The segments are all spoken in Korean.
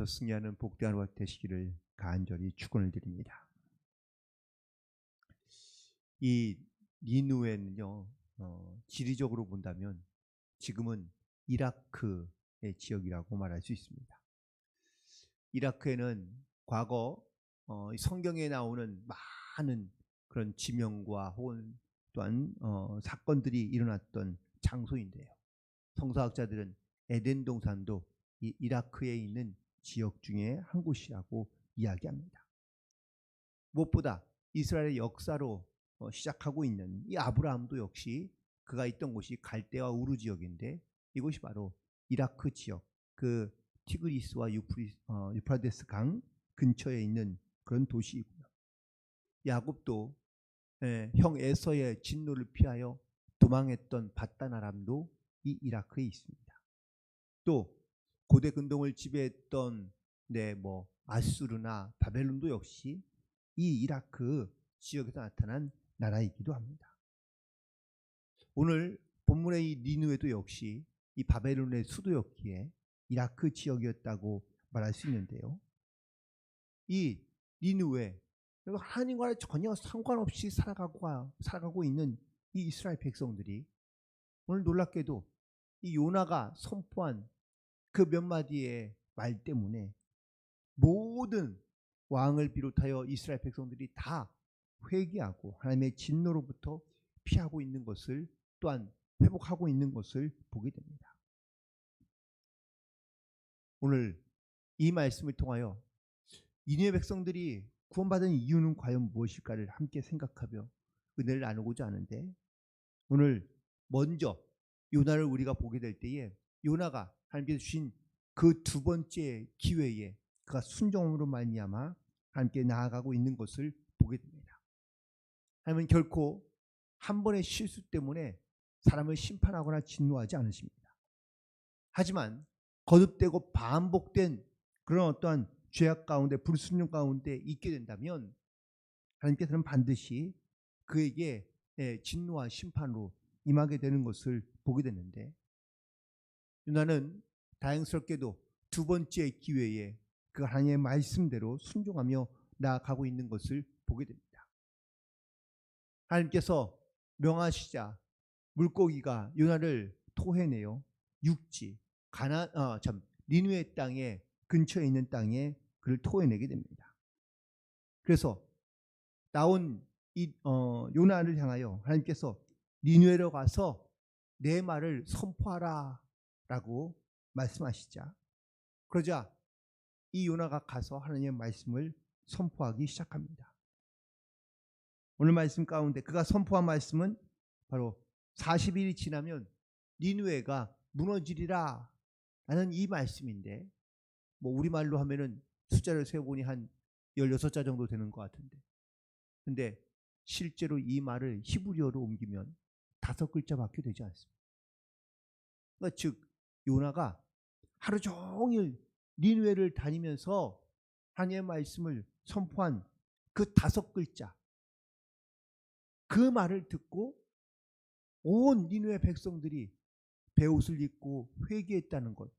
싸움에서 승리하는 복된 하루가 되시기를 간절히 축원을 드립니다. 이 니누에는요, 지리적으로 본다면 지금은 이라크의 지역이라고 말할 수 있습니다. 이라크에는 과거 성경에 나오는 많은 그런 지명과 혹은 또한 사건들이 일어났던 장소인데요. 성서학자들은 에덴 동산도 이 이라크에 있는 지역 중에 한 곳이라고 이야기합니다. 무엇보다 이스라엘의 역사로 시작하고 있는 이 아브라함도 역시 그가 있던 곳이 갈대와 우르 지역인데 이곳이 바로 이라크 지역, 그 티그리스와 유프라데스 강 근처에 있는 그런 도시이고요. 야곱도 형 에서의 진노를 피하여 도망했던 바단 아람도 이 이라크에 있습니다. 또 고대 근동을 지배했던 아수르나 바벨론도 역시 이 이라크 지역에서 나타난 나라이기도 합니다. 오늘 본문의 이 니누에도 역시 이 바벨론의 수도였기에 이라크 지역이었다고 말할 수 있는데요. 이 니누에 하나님과 전혀 상관없이 살아가고 있는 이 이스라엘 백성들이 오늘 놀랍게도 이 요나가 선포한 그 몇 마디의 말 때문에 모든 왕을 비롯하여 이스라엘 백성들이 다 회개하고 하나님의 진노로부터 피하고 있는 것을 또한 회복하고 있는 것을 보게 됩니다. 오늘 이 말씀을 통하여 니느웨 백성들이 구원받은 이유는 과연 무엇일까를 함께 생각하며 은혜를 나누고자 하는데, 오늘 먼저 요나를 우리가 보게 될 때에 요나가 하나님께서 주신 그 두 번째 기회에 그가 순종으로 말미암아 함께 나아가고 있는 것을 보게 됩니다. 하나님은 결코 한 번의 실수 때문에 사람을 심판하거나 진노하지 않으십니다. 하지만 거듭되고 반복된 그런 어떠한 죄악 가운데, 불순종 가운데 있게 된다면 하나님께서는 반드시 그에게 진노와 심판으로 임하게 되는 것을 보게 되는데, 요나는 다행스럽게도 두 번째 기회에 그 하나님의 말씀대로 순종하며 나아가고 있는 것을 보게 됩니다. 하나님께서 명하시자 물고기가 요나를 토해내어 육지 니느웨 땅에 근처에 있는 땅에 그를 토해내게 됩니다. 그래서 나온 이 요나를 향하여 하나님께서 니느웨로 가서 내 말을 선포하라라고 말씀하시자, 그러자 이 요나가 가서 하나님의 말씀을 선포하기 시작합니다. 오늘 말씀 가운데 그가 선포한 말씀은 바로 40일이 지나면 니느웨가 무너지리라 라는 이 말씀인데, 우리말로 하면은 숫자를 세어보니 한 16자 정도 되는 것 같은데, 근데 실제로 이 말을 히브리어로 옮기면 5글자밖에 되지 않습니다. 그러니까 즉 요나가 하루 종일 니느웨를 다니면서 하나님의 말씀을 선포한 그 5글자, 그 말을 듣고 온 니느웨 백성들이 베옷을 입고 회개했다는 것,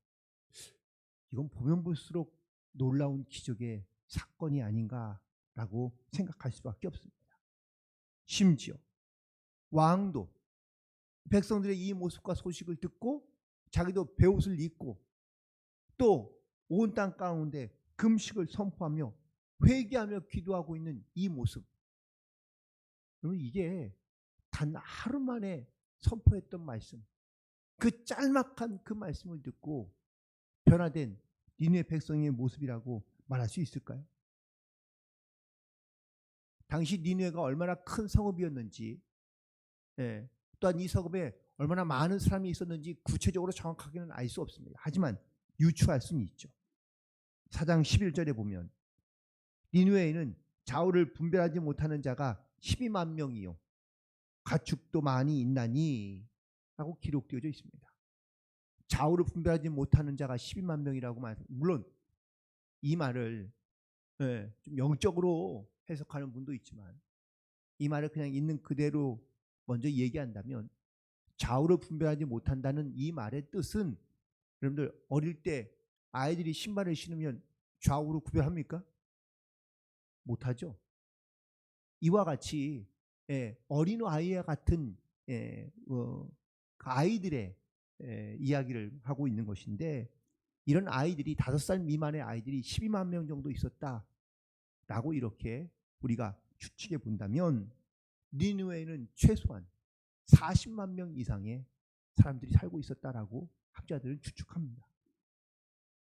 이건 보면 볼수록 놀라운 기적의 사건이 아닌가라고 생각할 수밖에 없습니다. 심지어 왕도 백성들의 이 모습과 소식을 듣고 자기도 베옷을 입고 또 온 땅 가운데 금식을 선포하며 회개하며 기도하고 있는 이 모습, 그러면 이게 단 하루 만에 선포했던 말씀, 그 짤막한 그 말씀을 듣고 변화된 니느웨 백성의 모습이라고 말할 수 있을까요? 당시 니느웨가 얼마나 큰 성읍이었는지, 또한 이 성읍에 얼마나 많은 사람이 있었는지 구체적으로 정확하게는 알 수 없습니다. 하지만 유추할 수는 있죠. 4장 11절에 보면 니느웨에는 좌우를 분별하지 못하는 자가 12만 명이요 가축도 많이 있나니 라고 기록되어져 있습니다. 좌우를 분별하지 못하는 자가 12만 명이라고 말합니다. 물론 이 말을 좀 영적으로 해석하는 분도 있지만, 이 말을 그냥 있는 그대로 먼저 얘기한다면 좌우를 분별하지 못한다는 이 말의 뜻은, 여러분들 어릴 때 아이들이 신발을 신으면 좌우로 구별합니까? 못하죠. 이와 같이 어린 아이와 같은 그 아이들의 이야기를 하고 있는 것인데, 이런 아이들이 5살 미만의 아이들이 12만 명 정도 있었다라고 이렇게 우리가 추측해 본다면, 니느웨에는 최소한 40만 명 이상의 사람들이 살고 있었다라고 학자들은 추측합니다.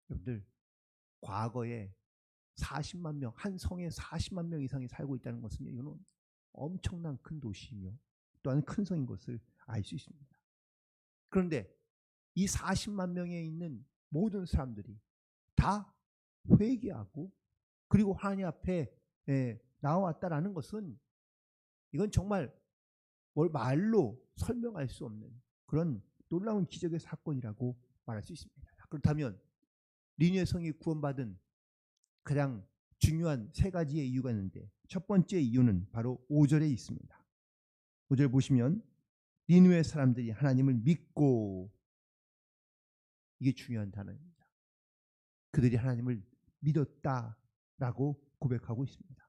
여러분들, 과거에 40만 명, 한 성에 40만 명 이상이 살고 있다는 것은 이거는 엄청난 큰 도시이며 또한 큰 성인 것을 알 수 있습니다. 그런데 이 40만 명에 있는 모든 사람들이 다 회개하고 그리고 하나님 앞에 나와왔다라는 것은, 이건 정말 뭘 말로 설명할 수 없는 그런 놀라운 기적의 사건이라고 말할 수 있습니다. 그렇다면 니느웨 성이 구원받은 가장 중요한 3가지의 이유가 있는데, 첫 번째 이유는 바로 5절에 있습니다. 5절 보시면 니느웨 사람들이 하나님을 믿고, 이게 중요한 단어입니다. 그들이 하나님을 믿었다라고 고백하고 있습니다.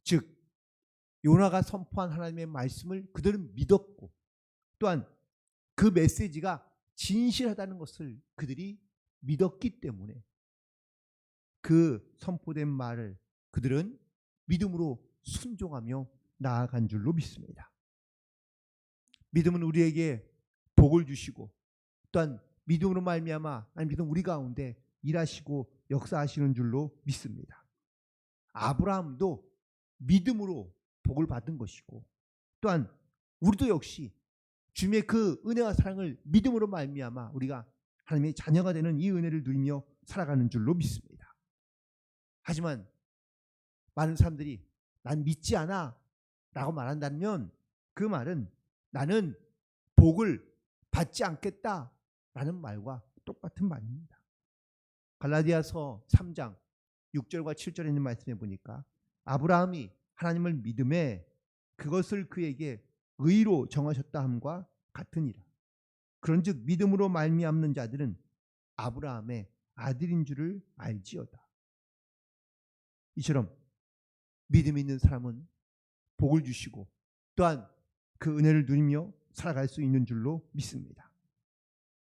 즉 요나가 선포한 하나님의 말씀을 그들은 믿었고, 또한 그 메시지가 진실하다는 것을 그들이 믿었기 때문에 그 선포된 말을 그들은 믿음으로 순종하며 나아간 줄로 믿습니다. 믿음은 우리에게 복을 주시고, 또한 믿음으로 말미암아 하나님께서 우리 가운데 일하시고 역사하시는 줄로 믿습니다. 아브라함도 믿음으로 복을 받은 것이고, 또한 우리도 역시 주님의 그 은혜와 사랑을 믿음으로 말미암아 우리가 하나님의 자녀가 되는 이 은혜를 누리며 살아가는 줄로 믿습니다. 하지만 많은 사람들이 난 믿지 않아 라고 말한다면, 그 말은 나는 복을 받지 않겠다 라는 말과 똑같은 말입니다. 갈라디아서 3장 6절과 7절에 있는 말씀에 보니까, 아브라함이 하나님을 믿음에 그것을 그에게 의로 정하셨다 함과 같으니라. 그런즉 믿음으로 말미암는 자들은 아브라함의 아들인 줄을 알지어다. 이처럼 믿음 있는 사람은 복을 주시고 또한 그 은혜를 누리며 살아갈 수 있는 줄로 믿습니다.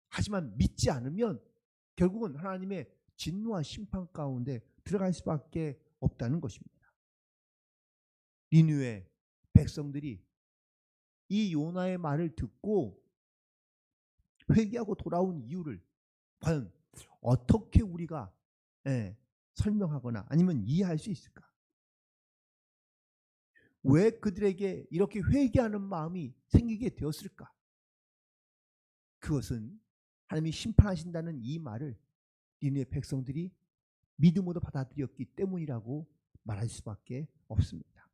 하지만 믿지 않으면 결국은 하나님의 진노와 심판 가운데 들어갈 수밖에 없다는 것입니다. 니느웨 백성들이 이 요나의 말을 듣고 회개하고 돌아온 이유를 과연 어떻게 우리가 설명하거나 아니면 이해할 수 있을까? 왜 그들에게 이렇게 회개하는 마음이 생기게 되었을까? 그것은 하나님이 심판하신다는 이 말을 니느웨 백성들이 믿음으로 받아들였기 때문이라고 말할 수밖에 없습니다.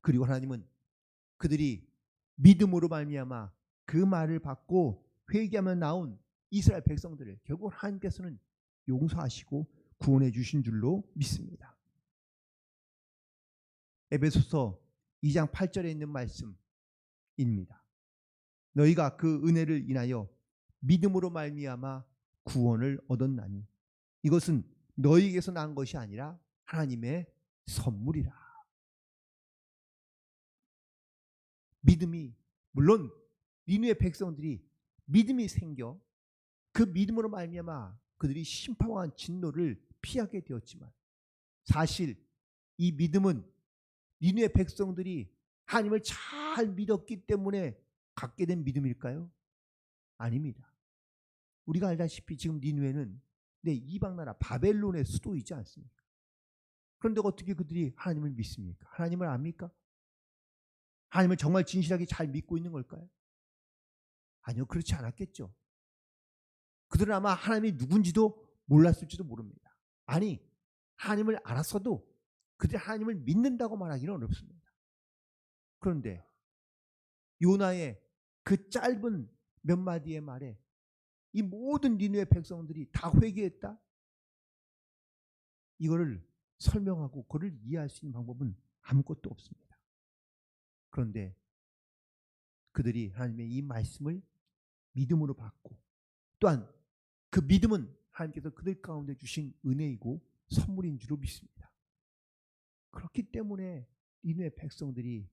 그리고 하나님은 그들이 믿음으로 말미암아 그 말을 받고 회개하며 나온 이스라엘 백성들을 결국 하나님께서는 용서하시고 구원해 주신 줄로 믿습니다. 에베소서 2장 8절에 있는 말씀입니다. 너희가 그 은혜를 인하여 믿음으로 말미암아 구원을 얻었나니 이것은 너희에게서 난 것이 아니라 하나님의 선물이라. 믿음이, 물론 니느웨 백성들이 믿음이 생겨 그 믿음으로 말미암아 그들이 심판한 진노를 피하게 되었지만, 사실 이 믿음은 니느웨 백성들이 하나님을 잘 믿었기 때문에 갖게 된 믿음일까요? 아닙니다. 우리가 알다시피 지금 니느웨는 이방 나라 바벨론의 수도이지 않습니까? 그런데 어떻게 그들이 하나님을 믿습니까? 하나님을 압니까? 하나님을 정말 진실하게 잘 믿고 있는 걸까요? 아니요, 그렇지 않았겠죠. 그들은 아마 하나님이 누군지도 몰랐을지도 모릅니다. 아니, 하나님을 알았어도 그들이 하나님을 믿는다고 말하기는 어렵습니다. 그런데 요나의 그 짧은 몇 마디의 말에 이 모든 니느웨 백성들이 다 회개했다? 이거를 설명하고 그를 이해할 수 있는 방법은 아무것도 없습니다. 그런데 그들이 하나님의 이 말씀을 믿음으로 받고, 또한 그 믿음은 하나님께서 그들 가운데 주신 은혜이고 선물인 줄로 믿습니다. 그렇기 때문에 니느웨 백성들이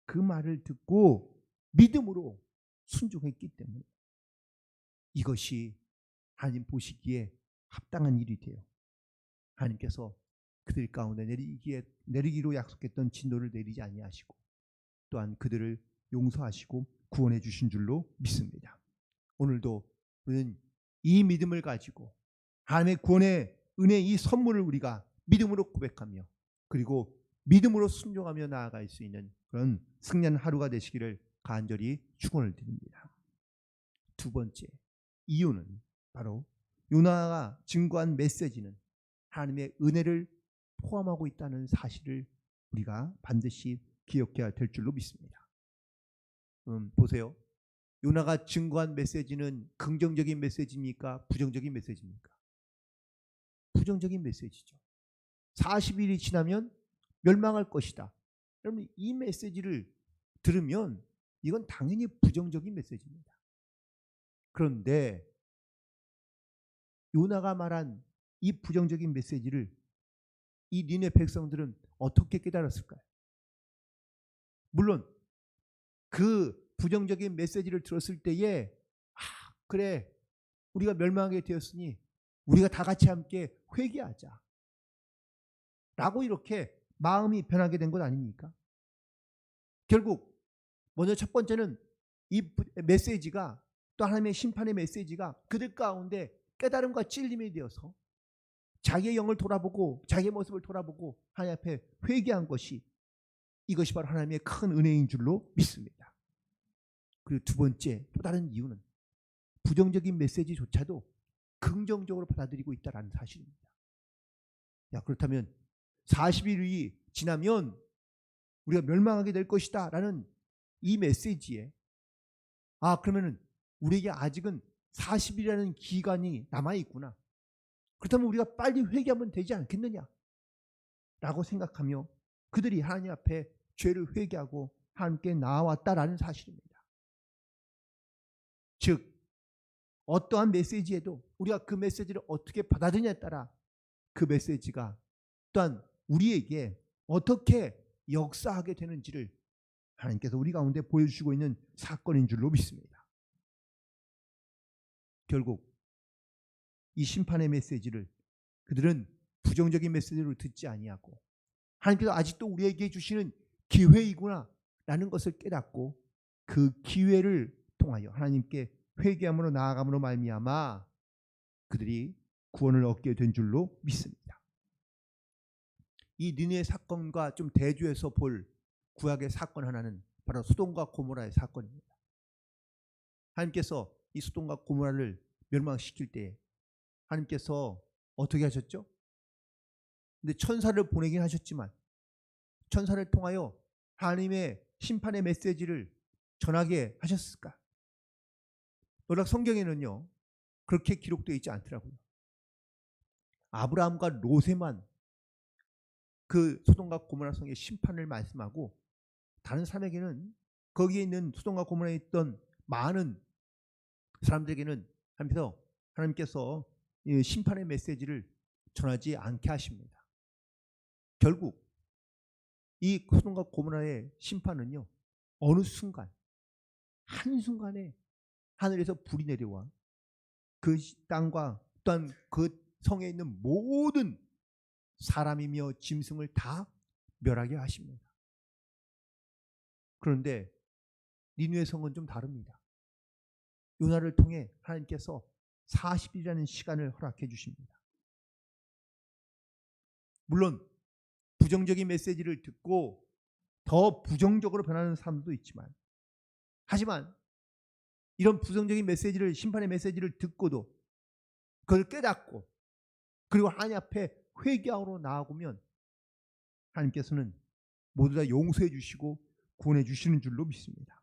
그 말을 듣고 믿음으로 순종했기 때문에 이것이 하나님 보시기에 합당한 일이 돼요. 하나님께서 그들 가운데 내리기로 약속했던 진노를 내리지 아니하시고 또한 그들을 용서하시고 구원해 주신 줄로 믿습니다. 오늘도 우리는 이 믿음을 가지고 하나님의 구원의 은혜 이 선물을 우리가 믿음으로 고백하며 그리고 믿음으로 순종하며 나아갈 수 있는 그런 승리한 하루가 되시기를 간절히 축원을 드립니다. 두 번째 이유는 바로 요나가 증거한 메시지는 하나님의 은혜를 포함하고 있다는 사실을 우리가 반드시 기억해야 될 줄로 믿습니다. 보세요. 요나가 증거한 메시지는 긍정적인 메시지입니까? 부정적인 메시지입니까? 부정적인 메시지죠. 40일이 지나면 멸망할 것이다. 여러분 이 메시지를 들으면 이건 당연히 부정적인 메시지입니다. 그런데 요나가 말한 이 부정적인 메시지를 이 니느웨 백성들은 어떻게 깨달았을까요? 물론 그 부정적인 메시지를 들었을 때에 그래 우리가 멸망하게 되었으니 우리가 다 같이 함께 회개하자 라고 이렇게 마음이 변하게 된 것 아닙니까? 결국 먼저 첫 번째는 이 메시지가 또 하나님의 심판의 메시지가 그들 가운데 깨달음과 찔림이 되어서 자기의 영을 돌아보고 자기의 모습을 돌아보고 하나님 앞에 회개한 것이 이것이 바로 하나님의 큰 은혜인 줄로 믿습니다. 그리고 두 번째 또 다른 이유는 부정적인 메시지조차도 긍정적으로 받아들이고 있다는 사실입니다. 그렇다면 40일이 지나면 우리가 멸망하게 될 것이다 라는 이 메시지에 그러면 우리에게 아직은 40일이라는 기간이 남아있구나. 그렇다면 우리가 빨리 회개하면 되지 않겠느냐 라고 생각하며 그들이 하나님 앞에 죄를 회개하고 함께 나아왔다라는 사실입니다. 즉 어떠한 메시지에도 우리가 그 메시지를 어떻게 받아들이냐에 따라 그 메시지가 또한 우리에게 어떻게 역사하게 되는지를 하나님께서 우리 가운데 보여주시고 있는 사건인 줄로 믿습니다. 결국 이 심판의 메시지를 그들은 부정적인 메시지로 듣지 아니하고 하나님께서 아직도 우리에게 주시는 기회이구나 라는 것을 깨닫고 그 기회를 통하여 하나님께 회개함으로 나아감으로 말미암아 그들이 구원을 얻게 된 줄로 믿습니다. 이 니느웨 사건과 좀 대조해서 볼 구약의 사건 하나는 바로 소돔과 고모라의 사건입니다. 하나님께서 이 소돔과 고모라를 멸망시킬 때 하나님께서 어떻게 하셨죠? 근데 천사를 보내긴 하셨지만 천사를 통하여 하나님의 심판의 메시지를 전하게 하셨을까? 놀랍 성경에는요 그렇게 기록되어 있지 않더라고요. 아브라함과 롯에만 그 소돔과 고모라 성의 심판을 말씀하고 다른 사람에게는 거기에 있는 소돔과 고모라에 있던 많은 사람들에게는 하나님께서 심판의 메시지를 전하지 않게 하십니다. 결국 이 소돔과 고모라의 심판은요 어느 순간 한순간에 하늘에서 불이 내려와 그 땅과 또한 그 성에 있는 모든 사람이며 짐승을 다 멸하게 하십니다. 그런데 니느웨 성은 좀 다릅니다. 요나를 통해 하나님께서 40일이라는 시간을 허락해 주십니다. 물론 부정적인 메시지를 듣고 더 부정적으로 변하는 사람도 있지만 하지만 이런 부정적인 메시지를 심판의 메시지를 듣고도 그걸 깨닫고 그리고 하나님 앞에 회개하러 나아가면 하나님께서는 모두 다 용서해 주시고 구원해 주시는 줄로 믿습니다.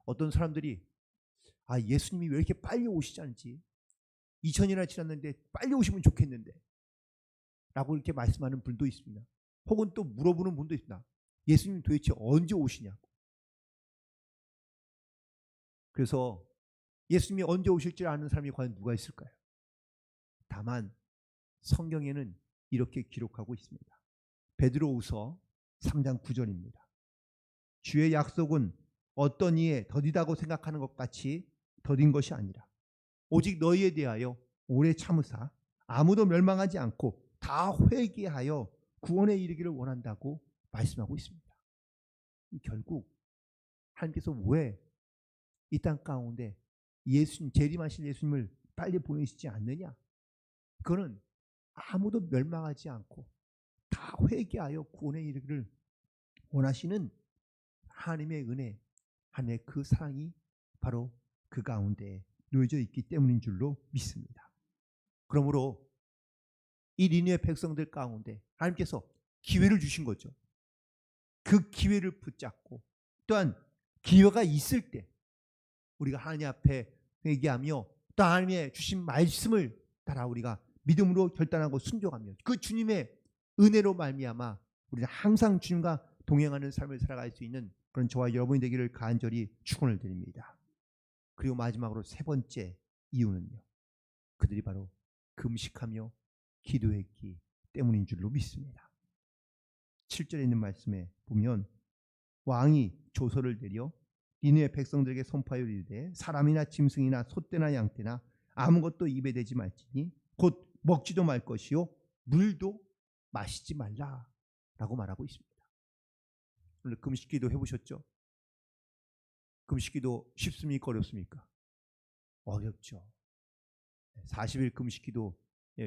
어떤 사람들이 예수님이 왜 이렇게 빨리 오시지 않지? 2000년이나 지났는데 빨리 오시면 좋겠는데 라고 이렇게 말씀하는 분도 있습니다. 혹은 또 물어보는 분도 있습니다. 예수님 도대체 언제 오시냐고. 그래서 예수님이 언제 오실지 아는 사람이 과연 누가 있을까요? 다만 성경에는 이렇게 기록하고 있습니다. 베드로후서 3장 9절입니다. 주의 약속은 어떤 이에 더디다고 생각하는 것 같이 더딘 것이 아니라 오직 너희에 대하여 오래 참으사 아무도 멸망하지 않고 다 회개하여 구원에 이르기를 원한다고 말씀하고 있습니다. 결국 하나님께서 왜 이 땅 가운데 예수님, 재림하실 예수님을 빨리 보내시지 않느냐? 그거는 아무도 멸망하지 않고 다 회개하여 구원에 이르기를 원하시는 하나님의 은혜, 하나님의 그 사랑이 바로 그 가운데 놓여져 있기 때문인 줄로 믿습니다. 그러므로 이 니느웨 백성들 가운데 하나님께서 기회를 주신 거죠. 그 기회를 붙잡고 또한 기회가 있을 때 우리가 하나님 앞에 회개하며 또 하나님의 주신 말씀을 따라 우리가 믿음으로 결단하고 순종하며 그 주님의 은혜로 말미암아 우리는 항상 주님과 동행하는 삶을 살아갈 수 있는 그런 저와 여러분이 되기를 간절히 축원을 드립니다. 그리고 마지막으로 세 번째 이유는요. 그들이 바로 금식하며 기도했기 때문인 줄로 믿습니다. 7절에 있는 말씀에 보면 왕이 조서를 내려 니느웨 백성들에게 선포하여 이르되 사람이나 짐승이나 소떼나 양떼나 아무것도 입에 대지 말지니 곧 먹지도 말 것이요 물도 마시지 말라라고 말하고 있습니다. 오늘 금식기도 해보셨죠? 금식기도 쉽습니까? 어렵습니까? 어렵죠. 40일 금식기도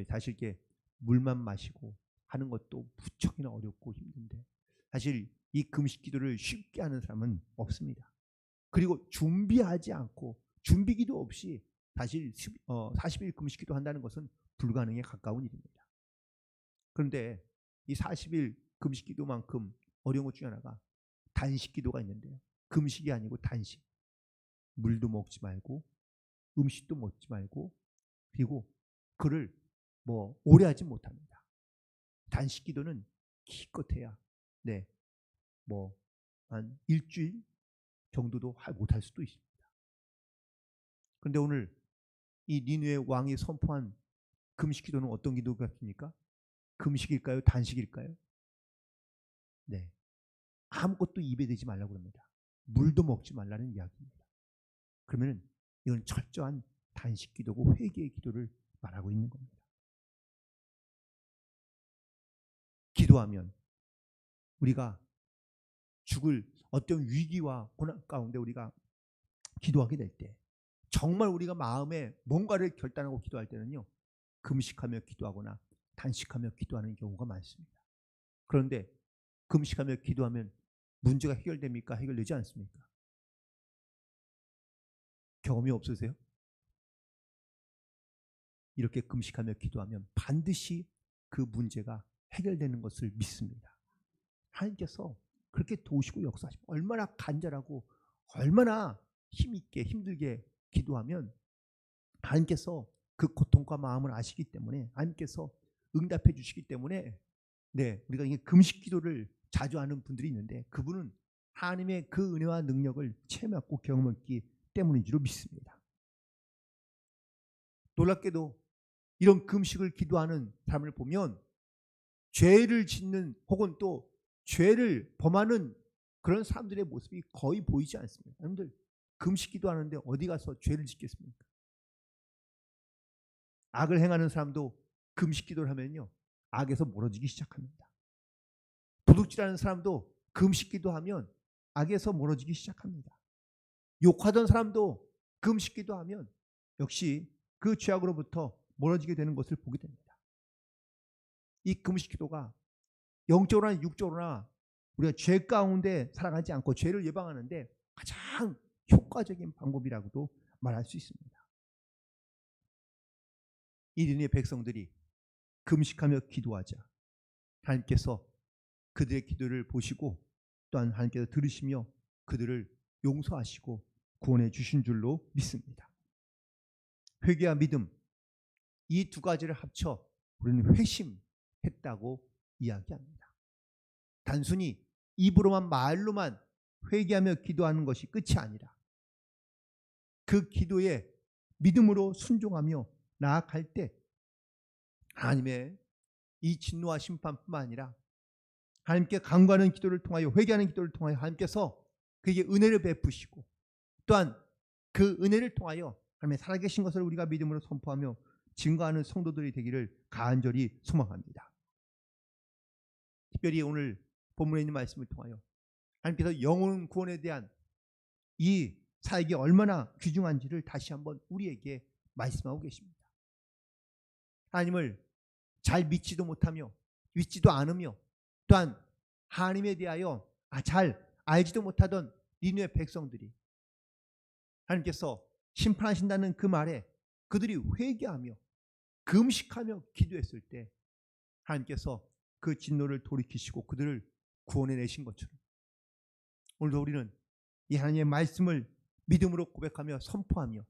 사실 이렇게 물만 마시고 하는 것도 무척이나 어렵고 힘든데 사실 이 금식기도를 쉽게 하는 사람은 없습니다. 그리고 준비하지 않고 준비기도 없이 사실 40일 금식기도 한다는 것은 불가능에 가까운 일입니다. 그런데 이 40일 금식기도만큼 어려운 것 중에 하나가 단식기도가 있는데요. 금식이 아니고 단식. 물도 먹지 말고 음식도 먹지 말고 그리고 그를 오래 하지 못합니다. 단식기도는 기껏해야 한 일주일 정도도 못할 수도 있습니다. 그런데 오늘 이 니느웨 왕이 선포한 금식기도는 어떤 기도 같습니까? 금식일까요? 단식일까요? 네, 아무것도 입에 대지 말라고 합니다. 물도 먹지 말라는 이야기입니다. 그러면 이건 철저한 단식기도고 회개의 기도를 말하고 있는 겁니다. 기도하면 우리가 죽을 어떤 위기와 고난 가운데 우리가 기도하게 될 때 정말 우리가 마음에 뭔가를 결단하고 기도할 때는요. 금식하며 기도하거나 단식하며 기도하는 경우가 많습니다. 그런데 금식하며 기도하면 문제가 해결됩니까? 해결되지 않습니까? 경험이 없으세요? 이렇게 금식하며 기도하면 반드시 그 문제가 해결되는 것을 믿습니다. 하나님께서 그렇게 도우시고 역사하시고 얼마나 간절하고 얼마나 힘있게 힘들게 기도하면 하나님께서 그 고통과 마음을 아시기 때문에 하나님께서 응답해 주시기 때문에 우리가 이게 금식 기도를 자주 하는 분들이 있는데 그분은 하나님의 그 은혜와 능력을 체험하고 경험했기 때문인 줄 믿습니다. 놀랍게도 이런 금식을 기도하는 사람을 보면 죄를 짓는 혹은 또 죄를 범하는 그런 사람들의 모습이 거의 보이지 않습니다. 여러분들 금식 기도하는데 어디 가서 죄를 짓겠습니까? 악을 행하는 사람도 금식 기도를 하면요 악에서 멀어지기 시작합니다. 도둑질하는 사람도 금식 기도하면 악에서 멀어지기 시작합니다. 욕하던 사람도 금식 기도하면 역시 그 죄악으로부터 멀어지게 되는 것을 보게 됩니다. 이 금식 기도가 영적으로나 육적으로나 우리가 죄 가운데 살아가지 않고 죄를 예방하는데 가장 효과적인 방법이라고도 말할 수 있습니다. 이 니느웨 백성들이 금식하며 기도하자 하나님께서 그들의 기도를 보시고 또한 하나님께서 들으시며 그들을 용서하시고 구원해 주신 줄로 믿습니다. 회개와 믿음 이 두 가지를 합쳐 우리는 회심했다고 이야기합니다. 단순히 입으로만 말로만 회개하며 기도하는 것이 끝이 아니라 그 기도에 믿음으로 순종하며 나아갈 때 하나님의 이 진노와 심판뿐만 아니라 하나님께 간구하는 기도를 통하여, 회개하는 기도를 통하여 하나님께서 그에게 은혜를 베푸시고, 또한 그 은혜를 통하여 하나님의 살아계신 것을 우리가 믿음으로 선포하며 증거하는 성도들이 되기를 간절히 소망합니다. 특별히 오늘 본문에 있는 말씀을 통하여 하나님께서 영혼 구원에 대한 이 사역이 얼마나 귀중한지를 다시 한번 우리에게 말씀하고 계십니다. 하나님을 잘 믿지도 못하며 믿지도 않으며, 또한 하나님에 대하여 잘 알지도 못하던 니느웨 백성들이 하나님께서 심판하신다는 그 말에 그들이 회개하며 금식하며 기도했을 때 하나님께서 그 진노를 돌이키시고 그들을 구원해 내신 것처럼, 오늘도 우리는 이 하나님의 말씀을 믿음으로 고백하며 선포하며,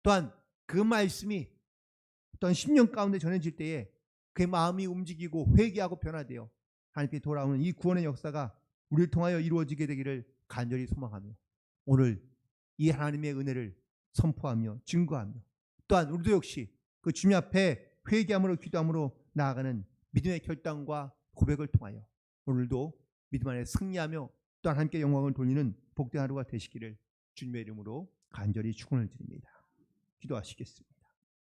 또한 그 말씀이 어떤 심령 가운데 전해질 때에 그의 마음이 움직이고 회개하고 변화되어 하나님께 돌아오는 이 구원의 역사가 우리를 통하여 이루어지게 되기를 간절히 소망하며, 오늘 이 하나님의 은혜를 선포하며 증거하며, 또한 우리도 역시 그 주님 앞에 회개함으로 기도함으로 나아가는 믿음의 결단과 고백을 통하여 오늘도 믿음 안에 승리하며 또한 함께 영광을 돌리는 복된 하루가 되시기를 주님의 이름으로 간절히 축원을 드립니다. 기도하시겠습니다.